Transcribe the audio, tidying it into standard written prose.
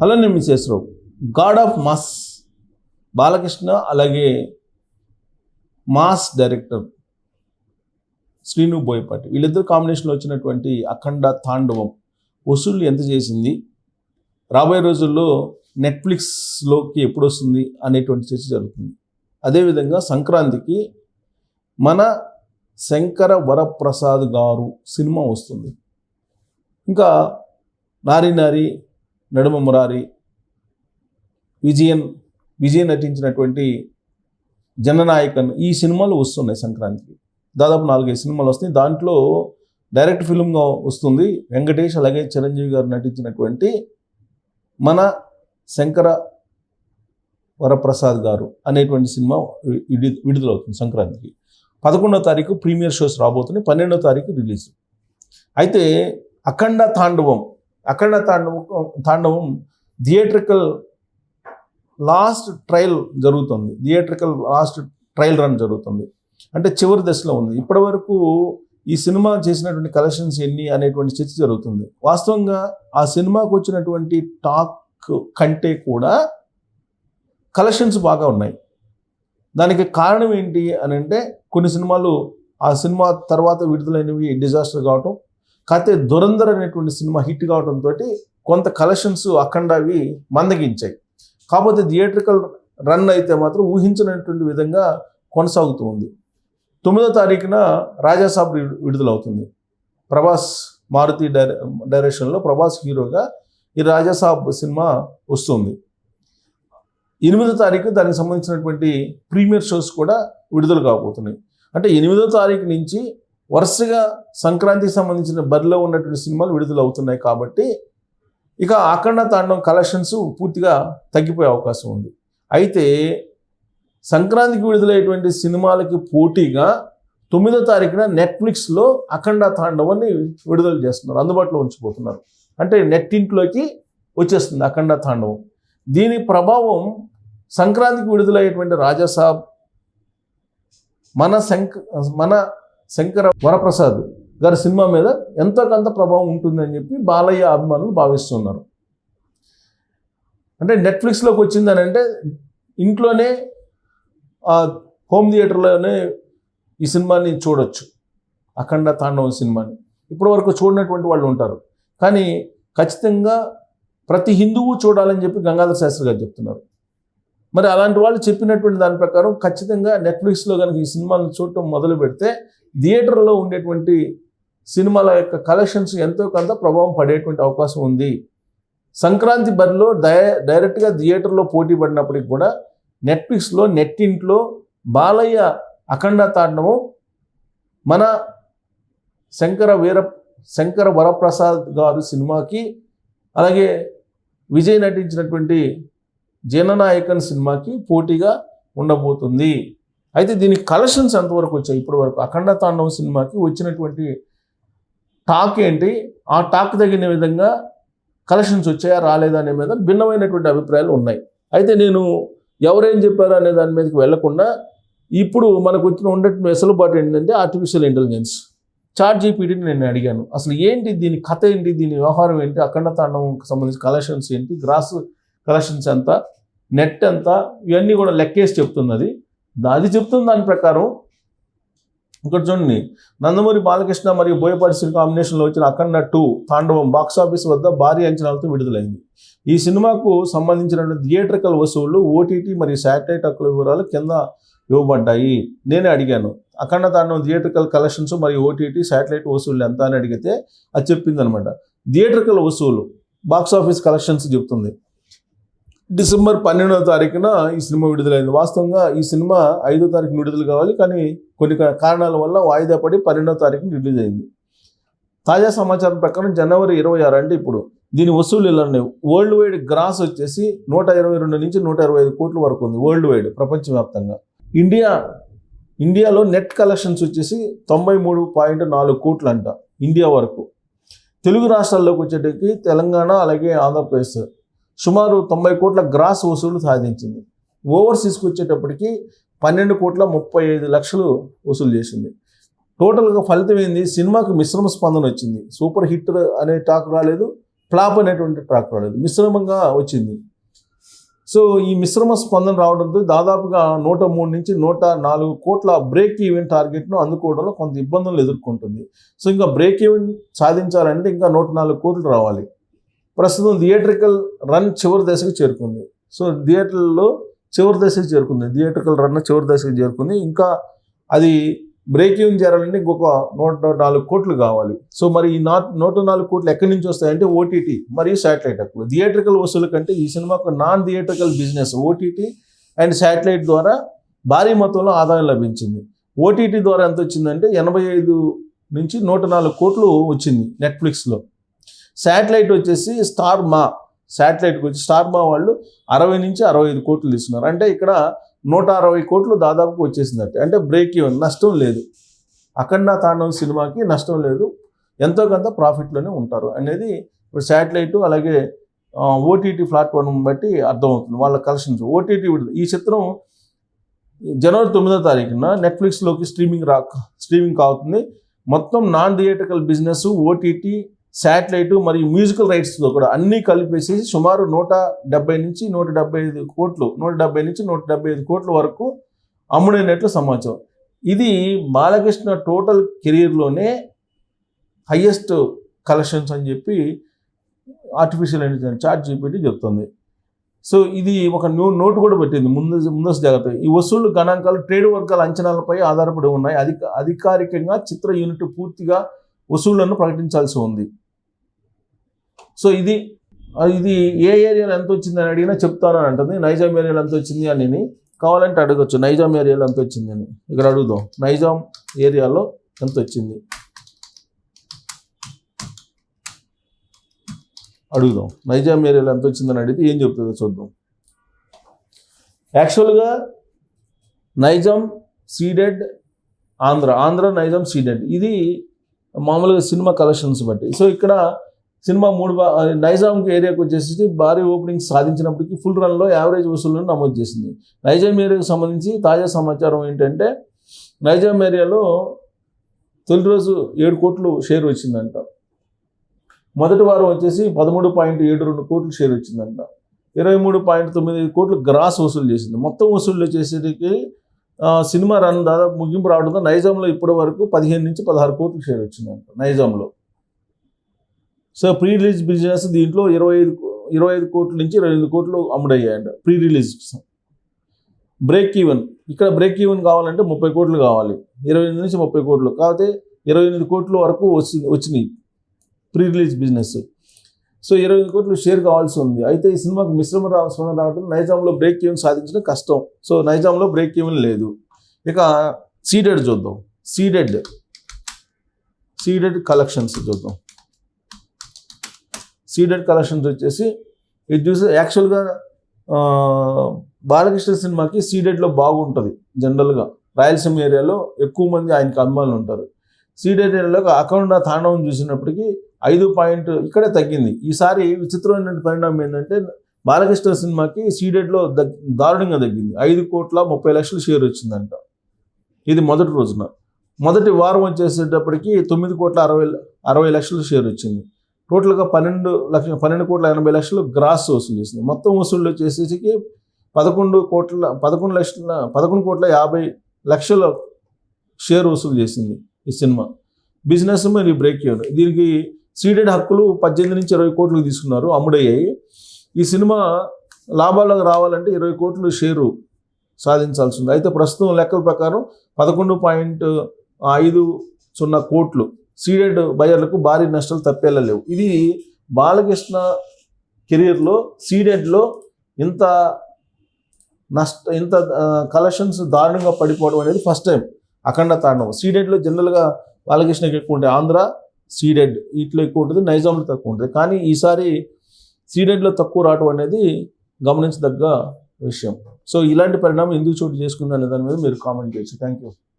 అలానే మిసేశ్వరరావు, God of mass Balakrishna, అలాగే mass director Srinu Boyapati, వీళ్ళిద్దరు కాంబినేషన్లో వచ్చినటువంటి అఖండ తాండవం వసూళ్ళు ఎంత చేసింది, రాబోయే రోజుల్లో నెట్ఫ్లిక్స్లోకి ఎప్పుడు వస్తుంది అనేటువంటి చర్చ జరుగుతుంది. అదేవిధంగా సంక్రాంతికి మన శంకర వరప్రసాద్ గారు సినిమా వస్తుంది. ఇంకా నారి నారి నడుమ మురారి, విజయన్ నటించినటువంటి జననాయకన్, ఈ సినిమాలు వస్తున్నాయి సంక్రాంతికి. దాదాపు 4-5 సినిమాలు వస్తాయి. దాంట్లో డైరెక్ట్ ఫిల్మ్గా వస్తుంది వెంకటేష్ అలాగే చిరంజీవి గారు నటించినటువంటి మన శంకర వరప్రసాద్ గారు అనేటువంటి సినిమా విడుదలవుతుంది సంక్రాంతికి. 11వ తారీఖు ప్రీమియర్ షోస్ రాబోతున్నాయి, 12వ తారీఖు రిలీజ్. అయితే అఖండ తాండవం థియేట్రికల్ లాస్ట్ ట్రయల్ రన్ జరుగుతుంది. అంటే చివరి దశలో ఉంది. ఇప్పటి వరకు ఈ సినిమా చేసినటువంటి కలెక్షన్స్ ఎన్ని అనేటువంటి చర్చ జరుగుతుంది. వాస్తవంగా ఆ సినిమాకు వచ్చినటువంటి టాక్ కంటే కూడా కలెక్షన్స్ బాగా ఉన్నాయి. దానికి కారణం ఏంటి అని అంటే, కొన్ని సినిమాలు ఆ సినిమా తర్వాత విడుదలైనవి డిజాస్టర్ కావటం, కాకపోతే దురంధర్ అనేటువంటి సినిమా హిట్ కావడంతో కొంత కలెక్షన్స్ అఖండవి మందగించాయి. కాకపోతే థియేట్రికల్ రన్ అయితే మాత్రం ఊహించినటువంటి విధంగా కొనసాగుతూ ఉంది. 9వ తారీఖున రాజాసాబ్ విడుదలవుతుంది. ప్రభాస్ మారుతి డైరెక్షన్లో ప్రభాస్ హీరోగా ఈ రాజాసాబ్ సినిమా వస్తుంది. 8వ తారీఖు దానికి సంబంధించినటువంటి ప్రీమియర్ షోస్ కూడా విడుదల కాబోతున్నాయి. అంటే 8వ తారీఖు నుంచి వరుసగా సంక్రాంతికి సంబంధించిన బరిలో ఉన్నటువంటి సినిమాలు విడుదల అవుతున్నాయి. కాబట్టి ఇక అఖండ తాండవం కలెక్షన్స్ పూర్తిగా తగ్గిపోయే అవకాశం ఉంది. అయితే సంక్రాంతికి విడుదలయ్యేటువంటి సినిమాలకి పోటీగా 9వ తారీఖున నెట్ఫ్లిక్స్లో అఖండ తాండవాన్ని విడుదల చేస్తున్నారు, అందుబాటులో ఉంచిపోతున్నారు. అంటే నెట్టింట్లోకి వచ్చేస్తుంది అఖండ తాండవం. దీని ప్రభావం సంక్రాంతికి విడుదలయ్యేటువంటి రాజాసాబ్, మన శంకర వరప్రసాద్ గారి సినిమా మీద ఎంతో కొంత ప్రభావం ఉంటుందని చెప్పి బాలయ్య అభిమానులు భావిస్తున్నారు. అంటే నెట్ఫ్లిక్స్లోకి వచ్చిందని అంటే ఇంట్లోనే హోమ్ థియేటర్లోనే ఈ సినిమాని చూడొచ్చు, అఖండ తాండవం సినిమాని. ఇప్పటివరకు చూడనటువంటి వాళ్ళు ఉంటారు, కానీ ఖచ్చితంగా ప్రతి హిందువు చూడాలని చెప్పి గంగాధర శాస్త్రి గారు చెప్తున్నారు. మరి అలాంటి వాళ్ళు చెప్పినటువంటి దాని ప్రకారం ఖచ్చితంగా నెట్ఫ్లిక్స్లో కనుక ఈ సినిమాలను చూడటం మొదలు పెడితే థియేటర్లో ఉండేటువంటి సినిమాల యొక్క కలెక్షన్స్ ఎంతో కొంత ప్రభావం పడేటువంటి అవకాశం ఉంది. సంక్రాంతి బరిలో డైరెక్ట్గా థియేటర్లో పోటీ పడినప్పటికి కూడా నెట్ఫ్లిక్స్లో నెట్టింట్లో బాలయ్య అఖండ తాండవం, మన శంకర వరప్రసాద్ గారు సినిమాకి, అలాగే విజయ్ నటించినటువంటి జననాయకన్ సినిమాకి పోటీగా ఉండబోతుంది. అయితే దీనికి కలెక్షన్స్ ఎంతవరకు వచ్చాయి ఇప్పటి వరకు? అఖండ తాండవం సినిమాకి వచ్చినటువంటి టాక్ ఏంటి, ఆ టాక్ తగిన విధంగా కలెక్షన్స్ వచ్చాయా రాలేదా అనే మీద భిన్నమైనటువంటి అభిప్రాయాలు ఉన్నాయి. అయితే నేను ఎవరేం చెప్పారు అనే దాని మీదకి వెళ్లకుండా ఇప్పుడు మనకు వచ్చిన ఉండేటువంటి వెసులుబాటు ఏంటంటే ఆర్టిఫిషియల్ ఇంటెలిజెన్స్, ChatGPTని నేను అడిగాను, అసలు ఏంటి దీని కథ ఏంటి, దీని వ్యవహారం ఏంటి, అఖండ తాండవంకి సంబంధించిన కలెక్షన్స్ ఏంటి, గ్రాస్ కలెక్షన్స్ ఎంత, నెట్ ఎంత, ఇవన్నీ కూడా లెక్కేసి చెప్తున్నది. అది చెప్తున్న దాని ప్రకారం ఇక్కడ చూడండి, నందమూరి బాలకృష్ణ మరియు బోయపాటి శ్రీ కాంబినేషన్లో వచ్చిన అఖండ 2 తాండవం బాక్సాఫీస్ వద్ద భారీ అంచనాలతో విడుదలైంది. ఈ సినిమాకు సంబంధించిన థియేట్రికల్ వసూళ్లు, OTT మరియు శాటిలైట్ హక్కుల వివరాలు కింద ఇవ్వబడ్డాయి. నేనే అడిగాను అఖండ తాండవం థియేట్రికల్ కలెక్షన్స్ మరియు OTT శాటిలైట్ వసూళ్లు ఎంత అని అడిగితే అది చెప్పిందనమాట. థియేట్రికల్ వసూలు బాక్సాఫీస్ కలెక్షన్స్ చెప్తుంది. డిసెంబర్ 12వ తారీఖున ఈ సినిమా విడుదలైంది. వాస్తవంగా ఈ సినిమా 5వ తారీఖున విడుదల కావాలి, కానీ కొన్ని కారణాల వల్ల వాయిదా పడి 12వ తారీఖున రిలీజ్ అయింది. తాజా సమాచారం ప్రకారం జనవరి 26 అంటే ఇప్పుడు దీని వసూలు ఇలా ఉన్నాయి. వరల్డ్ వైడ్ గ్రాస్ వచ్చేసి 122 నుంచి 125 కోట్ల వరకు ఉంది వరల్డ్ వైడ్, ప్రపంచవ్యాప్తంగా. ఇండియాలో నెట్ కలెక్షన్స్ వచ్చేసి 93.4 కోట్లు అంట ఇండియా వరకు. తెలుగు రాష్ట్రాల్లోకి వచ్చేటికి తెలంగాణ అలాగే ఆంధ్రప్రదేశ్ సుమారు 90 కోట్ల గ్రాస్ వసూలు సాధించింది. ఓవర్సీస్కి వచ్చేటప్పటికి 12,35,00,000 వసూలు చేసింది. టోటల్గా ఫలితం ఏంది, సినిమాకు మిశ్రమ స్పందన వచ్చింది. సూపర్ హిట్ అనే టాక్ రాలేదు, ఫ్లాప్ అనేటువంటి ట్రాక్ రాలేదు, మిశ్రమంగా వచ్చింది. సో ఈ మిశ్రమ స్పందన రావడంతో దాదాపుగా 103 నుంచి 104 కోట్ల బ్రేక్ ఈవెన్ టార్గెట్ను అందుకోవడంలో కొంత ఇబ్బందులు ఎదుర్కొంటుంది. సో ఇంకా బ్రేక్ ఈవెన్ సాధించాలంటే ఇంకా 104 కోట్లు రావాలి. ప్రస్తుతం థియేట్రికల్ రన్ చివరి దశకు చేరుకుంది. సో థియేటర్లో చివరి దశకు చేరుకుంది, థియేట్రికల్ రన్ చివరి దశకు చేరుకుంది. ఇంకా అది బ్రేక్ ఈవెన్ చేరాలంటే ఇంకొక 104 కోట్లు కావాలి. సో మరి ఈ 104 కోట్లు ఎక్కడి నుంచి వస్తాయంటే ఓటీటీ మరియు శాటిలైట్ హక్కులు. థియేట్రికల్ వసూలు కంటే ఈ సినిమాకు non theatrical business OTT and satellite ద్వారా భారీ మొత్తంలో ఆదాయం లభించింది. ఓటీటీ ద్వారా ఎంత వచ్చిందంటే 85 నుంచి 104 కోట్లు వచ్చింది నెట్ఫ్లిక్స్లో. శాటిలైట్ వచ్చేసి శాటిలైట్కి వచ్చి స్టార్ మా వాళ్ళు 60 నుంచి 65 కోట్లు తీసుకున్నారు. అంటే ఇక్కడ 160 కోట్లు దాదాపుగా వచ్చేసిందట. అంటే బ్రేక్ ఈవెన్, నష్టం లేదు. అఖండ తాండవం సినిమాకి నష్టం లేదు, ఎంతో కొంత ప్రాఫిట్లోనే ఉంటారు అనేది ఇప్పుడు శాటిలైట్ అలాగే ఓటీటీ ప్లాట్ఫామ్ బట్టి అర్థమవుతుంది వాళ్ళ కలెక్షన్స్. ఓటీటీ ఈ చిత్రం జనవరి 9వ తారీఖున నెట్ఫ్లిక్స్లోకి స్ట్రీమింగ్ అవుతుంది. మొత్తం non theatrical business, OTT, satellite మరియు మ్యూజికల్ రైట్స్తో కూడా అన్నీ కలిపేసి సుమారు 170 నుంచి 175 కోట్లు 170 నుంచి 175 కోట్ల వరకు అమ్ముడైనట్లు సమాచారం. ఇది బాలకృష్ణ టోటల్ కెరీర్లోనే హయ్యెస్ట్ కలెక్షన్స్ అని చెప్పి ఆర్టిఫిషియల్ ఇంటెలిజెన్స్ ChatGPT చెప్తుంది. సో ఇది ఒక నోటు కూడా పెట్టింది ముందస్తు జాగ్రత్త. ఈ వసూళ్లు గణాంకాలు ట్రేడ్ వర్గాల అంచనాలపై ఆధారపడి ఉన్నాయి. అధికారికంగా చిత్ర యూనిట్ పూర్తిగా వసూళ్లను ప్రకటించాల్సి ఉంది. సో ఇది ఏ ఏరియాలో ఎంత వచ్చిందని అడిగినా చెప్తానని అంటుంది. నైజాం ఏరియాలో ఎంత వచ్చింది అని కావాలంటే అడగచ్చు. నైజాం ఏరియాలో ఎంత వచ్చింది అని ఇక్కడ అడుగుదాం. నైజాం ఏరియాలో ఎంత వచ్చింది అడుగుదాం. నైజాం ఏరియాలో ఎంత వచ్చిందని అడిగితే ఏం చెప్తుందో చూద్దాం. యాక్చువల్గా నైజాం సీడెడ్ ఆంధ్ర నైజాం సీడెడ్ ఇది మామూలుగా సినిమా కలెక్షన్స్ బట్టి. సో ఇక్కడ సినిమా నైజాం ఏరియాకి వచ్చేసి భారీ ఓపెనింగ్ సాధించినప్పటికీ ఫుల్ రన్లో యావరేజ్ వసూళ్లను నమోదు చేసింది. నైజాం ఏరియాకు సంబంధించి తాజా సమాచారం ఏంటంటే నైజాం ఏరియాలో తొలి రోజు 7 కోట్లు షేర్ వచ్చిందంట. మొదటి వారం వచ్చేసి 13.72 కోట్లు షేర్ వచ్చిందంట. 23.95 కోట్లు గ్రాస్ వసూలు చేసింది. మొత్తం వసూళ్ళు వచ్చేసరికి సినిమా రన్ దాదాపు ముగింపు రావడంతో నైజాంలో ఇప్పటి వరకు 15 నుంచి 16 కోట్లు షేర్ వచ్చిందంట నైజాంలో. సో ప్రీ రిలీజ్ బిజినెస్ దీంట్లో 25 కోట్ల నుంచి 28 కోట్లు అమ్ముడయ్యాయంట ప్రీ రిలీజ్. బ్రేక్ ఈవెన్, ఇక్కడ బ్రేక్ ఈవెన్ కావాలంటే 30 కోట్లు కావాలి, 28 నుంచి 30 కోట్లు. కాకపోతే 28 కోట్ల వరకు వచ్చినాయి ప్రీ రిలీజ్ బిజినెస్. సో 28 కోట్లు షేర్ కావాల్సి ఉంది. అయితే ఈ సినిమాకు మిశ్రమ రావడం నైజాంలో బ్రేక్ ఈవెన్ సాధించడం కష్టం. సో నైజాంలో బ్రేక్ ఈవెన్ లేదు. ఇక సీడెడ్ చూద్దాం. సీడెడ్ కలెక్షన్స్ చూద్దాం. సీడెడ్ కలెక్షన్స్ వచ్చేసి ఇది చూసి యాక్చువల్గా బాలకృష్ణ సినిమాకి సీడెడ్లో బాగుంటుంది. జనరల్గా రాయలసీమ ఏరియాలో ఎక్కువ మంది ఆయనకి అభిమానులు ఉంటారు. సీడెడ్ ఏరియాలో అఖండ తాండవం చూసినప్పటికీ 5 పాయింట్ ఇక్కడే తగ్గింది. ఈసారి విచిత్రమైన పరిణామం ఏంటంటే బాలకృష్ణ సినిమాకి సీడెడ్లో దారుణంగా తగ్గింది. 5,30,00,000 షేర్ వచ్చిందంట. ఇది మొదటి రోజున. మొదటి వారం వచ్చేసేటప్పటికి 9,60,00,000 షేర్ వచ్చింది. టోటల్గా 12,80,00,000 గ్రాస్ వసూలు చేసింది. మొత్తం వసూళ్ళు వచ్చేసేసి 11,50,00,000 షేర్ వసూలు చేసింది ఈ సినిమా. బిజినెస్ మరియు బ్రేక్ ఈవెన్. దీనికి సీడెడ్ హక్కులు 18 నుంచి 20 కోట్లకు తీసుకున్నారు, అమ్ముడయ్యాయి. ఈ సినిమా లాభాలకు రావాలంటే 20 కోట్లు షేరు సాధించాల్సి ఉంది. అయితే ప్రస్తుతం లెక్కల ప్రకారం 11.50 కోట్లు సీడెడ్ బయర్లకు భారీ నష్టాలు తప్పేలా లేవు. ఇది బాలకృష్ణ కెరీర్లో సీడెడ్లో ఇంత కలెక్షన్స్ దారుణంగా పడిపోవడం అనేది ఫస్ట్ టైం. అఖండ తాండవం సీడెడ్లో జనరల్గా బాలకృష్ణకి ఎక్కువ ఉంటాయి. ఆంధ్ర సీడెడ్ వీటిలో ఎక్కువ ఉంటుంది, నైజాంలో తక్కువ ఉంటుంది. కానీ ఈసారి సీడెడ్లో తక్కువ రావడం అనేది గమనించదగ్గ విషయం. సో ఇలాంటి పరిణామం ఎందుకు చోటు చేసుకుంది అనే దాని మీద మీరు కామెంట్ చేయొచ్చు. Thank you.